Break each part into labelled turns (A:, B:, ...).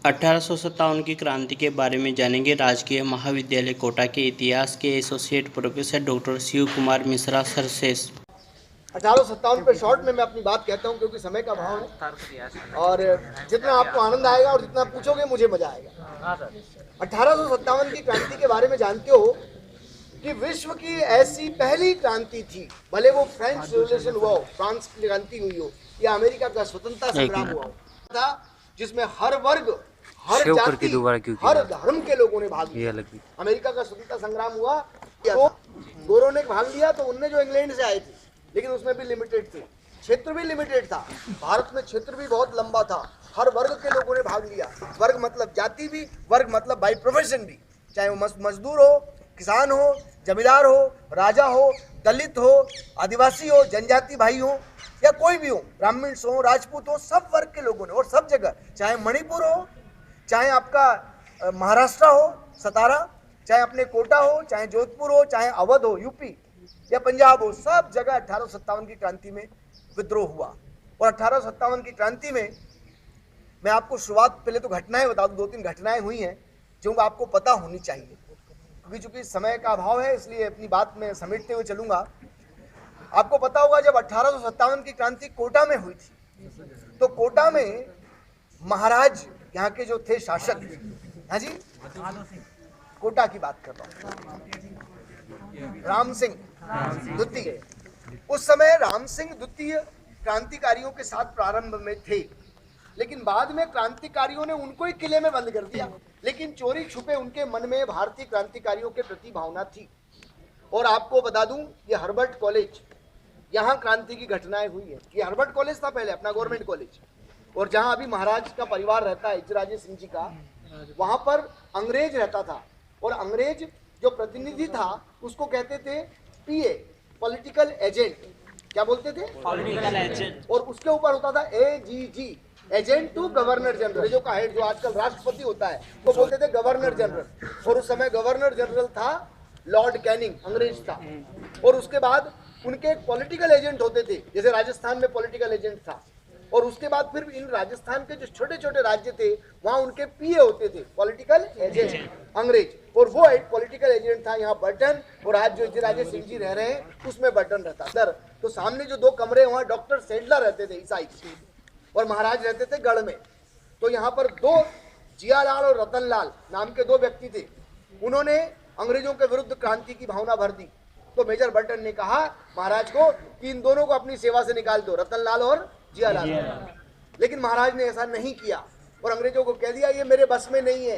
A: 1857 की क्रांति के बारे में जानेंगे राजकीय महाविद्यालय कोटा के इतिहास के associate professor doctor Shiv Kumar Mishra sir से।
B: 1857 पे शॉर्ट में मैं अपनी बात कहता हूँ क्योंकि समय का अभाव है और जितना आपको आनंद आएगा और जितना पूछोगे मुझे मजा आएगा। 1857 की क्रांति के बारे में जानते हो कि विश्व की ऐसी पहली क्रांति थी, भले वो फ्रेंच रिवॉल्यूशन हुआ हो, फ्रांस की क्रांति हुई हो या अमेरिका का स्वतंत्रता संग्राम हुआ हो, था जिसमें हर वर्ग, हर जाति, हर धर्म के लोगों ने भाग लिया। अमेरिका का स्वतंत्रता संग्राम हुआ तो गोरों ने भाग लिया, तो उनने जो इंग्लैंड से आए थे, लेकिन उसमें भी लिमिटेड थे, क्षेत्र भी लिमिटेड था। भारत में क्षेत्र भी बहुत लंबा था, हर वर्ग के लोगों ने भाग लिया। वर्ग मतलब जाति भी, वर्ग मतलब बाय प्रोफेशन भी, चाहे वो मजदूर हो, किसान हो, जमींदार हो, राजा हो, दलित हो, आदिवासी हो, जनजाति भाई हो या कोई भी हो, ब्राह्मण हो, राजपूत हो, सब वर्ग के लोगों ने, और सब जगह, चाहे मणिपुर हो, चाहे आपका महाराष्ट्र हो, सतारा, चाहे अपने कोटा हो, चाहे जोधपुर हो, चाहे अवध हो, यूपी या पंजाब हो, सब जगह 1857 की क्रांति में विद्रोह हुआ। और 1857 की क्रांति में मैं आपको शुरुआत, पहले तो घटनाएं बता दूं, 2-3 घटनाएं हुई हैं जो आपको पता होनी चाहिए, क्योंकि चूंकि समय का अभाव है इसलिए अपनी बात में समेटते हुए चलूंगा। आपको पता होगा जब 1857 की क्रांति कोटा में हुई थी, तो कोटा में महाराज यहाँ के जो थे शासक, हाँ जी, कोटा की बात कर रहा हूँ, राम सिंह द्वितीय। उस समय राम सिंह द्वितीय क्रांतिकारियों के साथ प्रारंभ में थे, लेकिन बाद में क्रांतिकारियों ने उनको ही किले में बंद कर दिया, लेकिन चोरी छुपे उनके मन में भारतीय क्रांतिकारियों के प्रति भावना थी। और आपको बता दूं, ये हर्बर्ट कॉलेज, यहाँ क्रांति की घटनाएं हुई है। ये हर्बर्ट कॉलेज था पहले, अपना गवर्नमेंट कॉलेज, और जहाँ अभी महाराज का परिवार रहता है, इजराजे सिंह जी का, वहां पर अंग्रेज रहता था, और अंग्रेज जो प्रतिनिधि था उसको कहते थे पीए, पॉलिटिकल एजेंट। क्या बोलते थे? Political agent. और उसके ऊपर होता था AGG, agent to governor general, जो का हेड, जो आजकल राष्ट्रपति होता है, वो बोलते थे गवर्नर जनरल। और उस समय गवर्नर जनरल था लॉर्ड कैनिंग, अंग्रेज था। और उसके बाद उनके एक पॉलिटिकल एजेंट होते थे, जैसे राजस्थान में पॉलिटिकल एजेंट था। और उसके बाद फिर इन राजस्थान के जो छोटे छोटे राज्य थे वहां उनके पीए होते थे, पॉलिटिकल एजेंट, अंग्रेज। और वो एक पॉलिटिकल एजेंट था यहाँ बर्टन, और आज जो इजराजे सिंह जी रह रहे हैं उसमें बर्टन रहता सर। तो सामने जो 2 कमरे वहां डॉक्टर सेडलर रहते थे ईसाई, और महाराज रहते थे गढ़ में। तो यहाँ पर 2 जियालाल और रतनलाल नाम के 2 व्यक्ति थे, उन्होंने अंग्रेजों के विरुद्ध क्रांति की भावना भर दी। तो मेजर बर्टन ने कहा महाराज को कि इन दोनों को अपनी सेवा से निकाल दो, रतनलाल और जियालाल। लेकिन महाराज ने ऐसा नहीं किया और अंग्रेजों को कह दिया ये मेरे बस में नहीं है,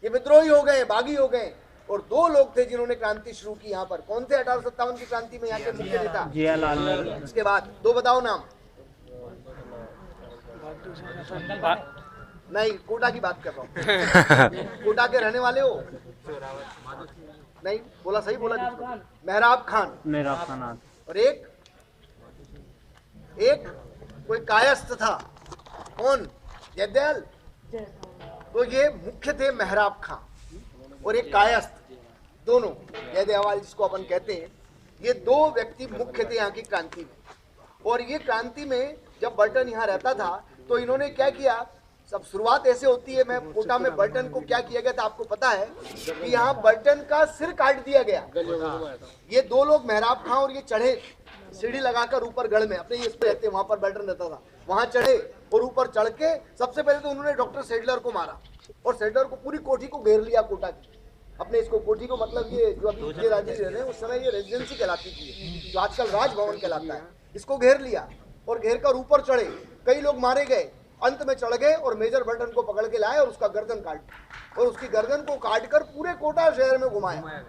B: ये विद्रोही हो गए, बागी हो गए। और 2 लोग थे जिन्होंने क्रांति शुरू की यहाँ पर। कौन थे 1857 की क्रांति में यहाँ के मुख्य नेता? जियालाल। उसके बाद 2 बताओ नाम। नहीं, कोटा की बात कर रहा हूँ। कोटा के रहने वाले हो? नहीं बोला, सही बोला। मेहराब खान। और एक कोई कायस्थ था, कौन? जयदयाल। तो ये मुख्य थे मेहराब खान और एक कायस्थ, दोनों जयदयाल जिसको अपन कहते हैं। ये 2 व्यक्ति मुख्य थे यहाँ की क्रांति में। और ये क्रांति में जब बर्टन यहाँ रहता था तो इन्होंने क्या किया, सब शुरुआत ऐसे होती है। मैं कोटा में बर्टन को क्या किया गया था आपको पता है कि यहाँ बर्टन का सिर काट दिया गया। ये 2 लोग मेहराब खां और ये चढ़े सीढ़ी लगाकर ऊपर गढ़ में, अपने ये रहते, वहां पर बर्टन रहता था, वहां चढ़े और ऊपर चढ़ के सबसे पहले तो उन्होंने डॉक्टर सेडलर को मारा और सेडलर को पूरी कोठी को घेर लिया कोटा की। अपने इसको कोठी को मतलब ये जो अभी विजयराजे रह रहे हैं उस समय ये रेजिडेंसी कहलाती थी, जो आजकल राजभवन कहलाता है। इसको घेर लिया और घेर कर ऊपर चढ़े, कई लोग मारे गए, अंत में चढ़ गए और मेजर बर्टन को पकड़ के लाए और उसका गर्दन काट, और उसकी गर्दन को काट कर पूरे कोटा शहर में घुमाया,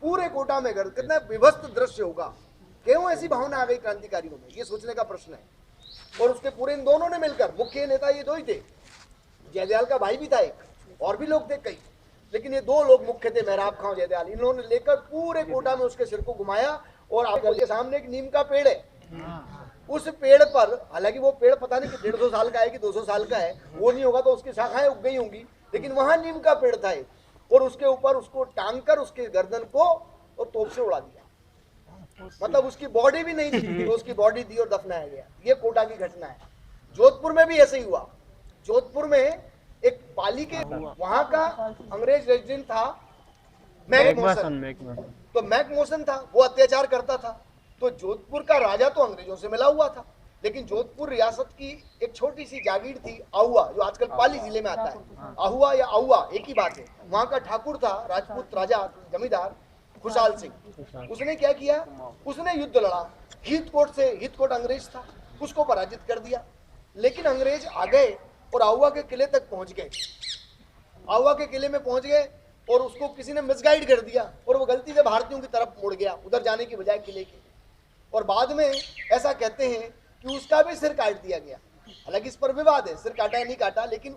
B: पूरे कोटा में गर्दन। कितना विभत्स दृश्य होगा, क्यों ऐसी भावना आ गई क्रांतिकारियों में, ये सोचने का प्रश्न है। और उसके पूरे इन दोनों ने मिलकर, मुख्य नेता ये 2 ही थे, जयदयाल का भाई भी था एक, और भी लोग थे कई, लेकिन ये 2 लोग मुख्य थे, मेहराब खां जयदयाल। इन्होंने लेकर पूरे कोटा में उसके सिर को घुमाया। और आपके घर के सामने एक नीम का पेड़ है, उस पेड़ पर, हालांकि वो पेड़ पता नहीं कि 150 साल का है कि 200 साल का है, वो नहीं होगा तो उसकी शाखाएं उग गई होंगी, लेकिन वहां नीम का पेड़ था और उसके ऊपर उसको टांग कर उसके गर्दन को और तोप से उड़ा दिया। मतलब उसकी बॉडी भी नहीं थी तो उसकी बॉडी दी और दफनाया गया। ये कोटा की घटना है। जोधपुर में भी ऐसे ही हुआ। जोधपुर में एक पाली के वहां का अंग्रेज रेजिडेंट था मैकमोसन। तो मैकमोसन था, वो अत्याचार करता था। तो जोधपुर का राजा तो अंग्रेजों से मिला हुआ था, लेकिन जोधपुर रियासत की एक छोटी सी जागीर थी आहुआ, जो आजकल पाली जिले में आता है। आहुआ या आहुआ एक ही बात है। वहां का ठाकुर था, राजपूत राजा जमींदार खुशहाल सिंह। उसने क्या किया, उसने युद्ध लड़ा हीथकोट से। हीथकोट अंग्रेज था, उसको पराजित कर दिया। लेकिन अंग्रेज आ गए और आहुआ के किले तक पहुंच गए। आहुआ के किले में पहुंच गए और उसको किसी ने मिसगाइड कर दिया और वो गलती से भारतीयों की तरफ मुड़ गया, उधर जाने की बजाय किले के। और बाद में ऐसा कहते हैं कि उसका भी सिर काट दिया गया। हालांकि इस पर विवाद है, सिर काटा या नहीं काटा, लेकिन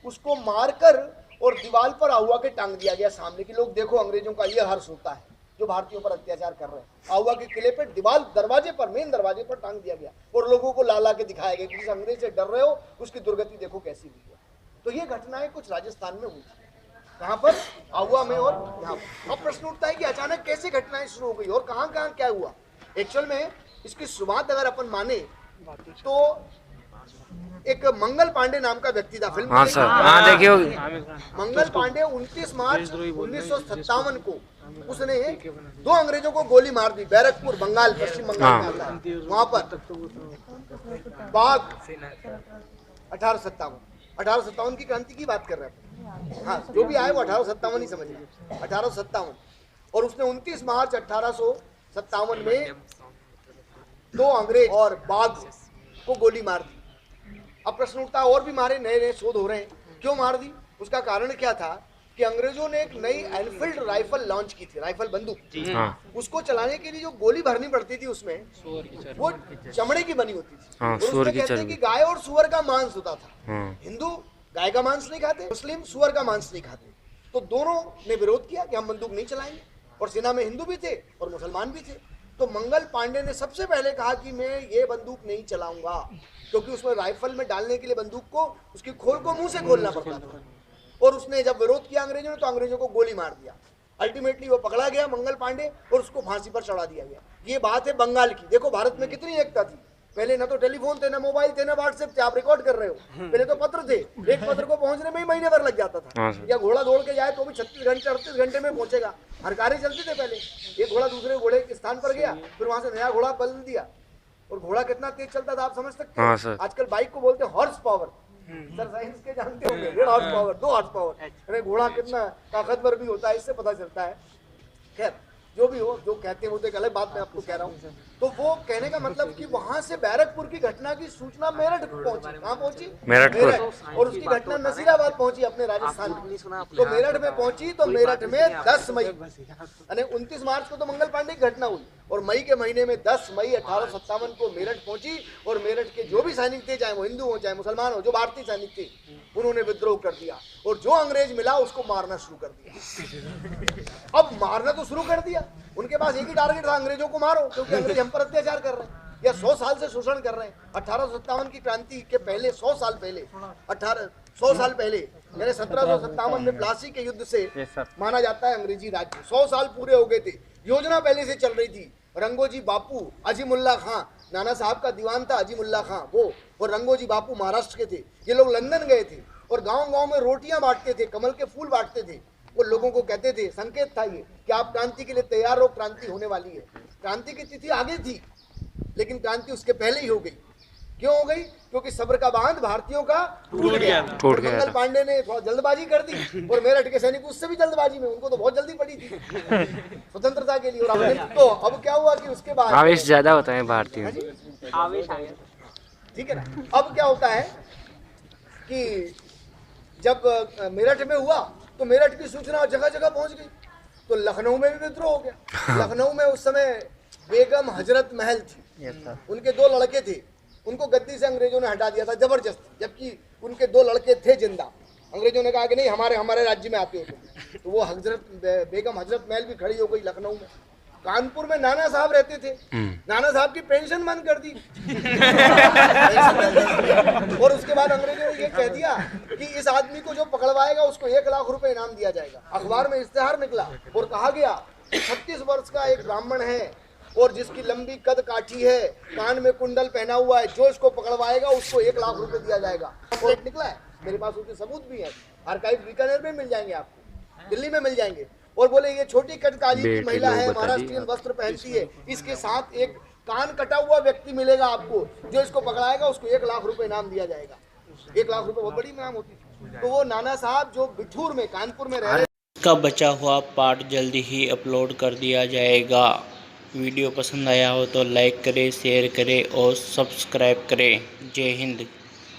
B: उसको मारकर और दीवार पर आहुआ के टांग दिया गया सामने कि लोग देखो अंग्रेजों का ये हर्ष होता है जो भारतीयों पर अत्याचार कर रहे हैं। आहुआ के किले पे दीवार दरवाजे पर, मेन दरवाजे पर टांग दिया गया और लोगों को ला के दिखाया गया कि जिस अंग्रेज से डर रहे हो उसकी दुर्गति देखो कैसी हुई है। तो ये घटनाएं कुछ राजस्थान में हुई, कहाँ पर, आहुआ में और यहाँ पर। अब प्रश्न उठता है कि अचानक कैसे घटनाएं शुरू हो गई और कहाँ कहाँ क्या हुआ। एक्चुअल में इसकी शुरुआत अगर अपन माने तो एक मंगल पांडे नाम का व्यक्ति था। फिल्म
C: हाँ सर, हाँ देखिए
B: मंगल पांडे 29 मार्च 1957 को उसने 2 अंग्रेजों को गोली मार दी। बैरकपुर, बंगाल, पश्चिम बंगाल में आता है। वहां पर बाघ 1857 की क्रांति की बात कर रहे हैं। हाँ, जो भी आए वो 1857 ही समझिए, 1857। और उसने 29 मार्च 1857 में 2 अंग्रेज और बाघ को गोली मार दी। अब प्रश्न उठता है और भी मारे, नए नए शोध हो रहे हैं, क्यों मार दी। उसका कारण क्या था कि अंग्रेजों ने एक नई एनफील्ड राइफल लॉन्च की थी, राइफल बंदूक। उसको चलाने के लिए जो गोली भरनी पड़ती थी उसमें वो चमड़े की बनी होती थी। और उसमें कहते हैं कि गाय और सुअर का मांस होता था। हिंदू गाय का मांस नहीं खाते, मुस्लिम सुअर का मांस नहीं खाते। तो दोनों ने विरोध किया कि हम बंदूक नहीं चलाएंगे, और सेना में हिंदू भी थे और मुसलमान भी थे। तो मंगल पांडे ने सबसे पहले कहा कि मैं ये बंदूक नहीं चलाऊंगा, क्योंकि उसमें राइफल में डालने के लिए बंदूक को उसकी खोल को मुंह से खोलना पड़ता था। और उसने जब विरोध किया अंग्रेजों ने, तो अंग्रेजों को गोली मार दिया। अल्टीमेटली वो पकड़ा गया मंगल पांडे और उसको फांसी पर चढ़ा दिया गया। ये बात है बंगाल की। देखो भारत में कितनी एकता थी। पहले ना तो टेलीफोन थे, ना मोबाइल थे, ना व्हाट्सएप थे, आप रिकॉर्ड कर रहे हो। पहले तो पत्र थे, एक पत्र को पहुंचने में ही महीने भर लग जाता था। या घोड़ा दौड़ के जाए तो भी 36 घंटे 38 घंटे में पहुंचेगा। हरकारें चलते थे पहले, एक घोड़ा दूसरे घोड़े के स्थान पर गया, फिर वहां से नया घोड़ा बदल दिया। और घोड़ा कितना तेज चलता था आप समझ सकते हैं। आजकल बाइक को बोलते हैं हॉर्स पावर। सर साइंस के जानते होंगे, 1.5 हॉर्स पावर, 2 हॉर्स पावर। अरे घोड़ा कितना ताकतवर भी होता है, इससे पता चलता है। खैर जो भी हो, जो कहते हैं वो तो एक अलग बात मैं आपको कह रहा हूँ। तो वो कहने का मतलब कि वहां से बैरकपुर की घटना की सूचना मेरठ पहुंची। कहाँ पहुंची? मेरठ। और उसकी घटना नसीराबाद पहुंची, अपने राजस्थान में। तो मेरठ में पहुंची, तो मेरठ में 10 मई यानी 29 मार्च को तो मंगल पांडे की घटना हुई, और मई के महीने में 10 मई 1857 को मेरठ पहुंची। और मेरठ के जो भी सैनिक थे, चाहे वो हिंदू हो चाहे मुसलमान हो, जो भारतीय सैनिक थे, उन्होंने विद्रोह कर दिया और जो अंग्रेज मिला उसको मारना शुरू कर दिया। अब मारना तो शुरू कर दिया, उनके पास एक ही टारगेट था, अंग्रेजों को मारो, क्योंकि अंग्रेज हम पर अत्याचार कर रहे हैं या 100 साल से शोषण कर रहे हैं। 1857 की क्रांति के पहले 100 साल पहले यानी 1757 में प्लासी के युद्ध से माना जाता है अंग्रेजी राज्य 100 साल पूरे हो गए थे। योजना पहले से चल रही थी। रंगोजी बापू, अजीमुल्ला खां, नाना साहब का दीवान था अजीमुल्ला खां, वो और रंगोजी बापू महाराष्ट्र के थे। ये लोग लंदन गए थे और गांव-गांव में रोटियां बांटते थे, कमल के फूल बांटते थे। वो लोगों को कहते थे, संकेत था ये कि आप क्रांति के लिए तैयार हो, क्रांति होने वाली है। क्रांति की तिथि आगे थी, लेकिन क्रांति उसके पहले ही हो गई। क्यों हो गई? क्योंकि सब्र का बांध भारतीयों का टूट गया। मंगल पांडे ने थोड़ा जल्दबाजी कर दी और मेरठ के सैनिक उससे भी जल्दबाजी में, उनको तो बहुत जल्दी पड़ी थी स्वतंत्रता के लिए। और तो अब क्या हुआ कि उसके बाद
C: आवेश ज्यादा होता है भारतीयों,
B: आवेश आ गया, ठीक है ना। अब क्या होता है कि जब मेरठ में हुआ तो मेरठ की सूचना जगह जगह पहुंच गई, तो लखनऊ में भी विद्रोह हो गया। लखनऊ में उस समय बेगम हजरत महल थी, उनके 2 लड़के थे, उनको गद्दी से अंग्रेजों ने हटा दिया था जबरदस्ती, जबकि उनके 2 लड़के थे जिंदा। अंग्रेजों ने कहा कि नहीं, हमारे राज्य में आते हो। तो वो बेगम हजरत महल भी खड़ी हो गई लखनऊ में। कानपुर में नाना साहब रहते थे, नाना साहब की पेंशन बंद कर दी और उसके बाद अंग्रेजों ने ये कह दिया कि इस आदमी को जो पकड़वाएगा उसको 1 लाख रुपए इनाम दिया जाएगा। अखबार में इश्तेहार निकला और कहा गया 36 वर्ष का एक ब्राह्मण है और जिसकी लंबी कद काठी है, कान में कुंडल पहना हुआ है, जो इसको पकड़वाएगा उसको 1 लाख रुपए दिया जाएगा। निकला है मेरे पास उसके सबूत भी हैं, आर्काइव बीकानेर में मिल जाएंगे आपको, दिल्ली में मिल जाएंगे। और बोले ये छोटी कटकाली की महिला है, महाराष्ट्रीयन वस्त्र पहनती है, इसके साथ एक कान कटा हुआ व्यक्ति मिलेगा आपको, जो इसको पकड़ाएगा उसको 1 लाख रुपए इनाम दिया जाएगा। 1 लाख रुपए बहुत बड़ी इनाम होती थी। तो वो नाना साहब जो बिठूर में कानपुर में रह रहे,
A: का बचा हुआ पार्ट जल्दी ही अपलोड कर दिया जाएगा। वीडियो पसंद आया हो तो लाइक करें, शेयर करें और सब्सक्राइब करें। जय हिंद।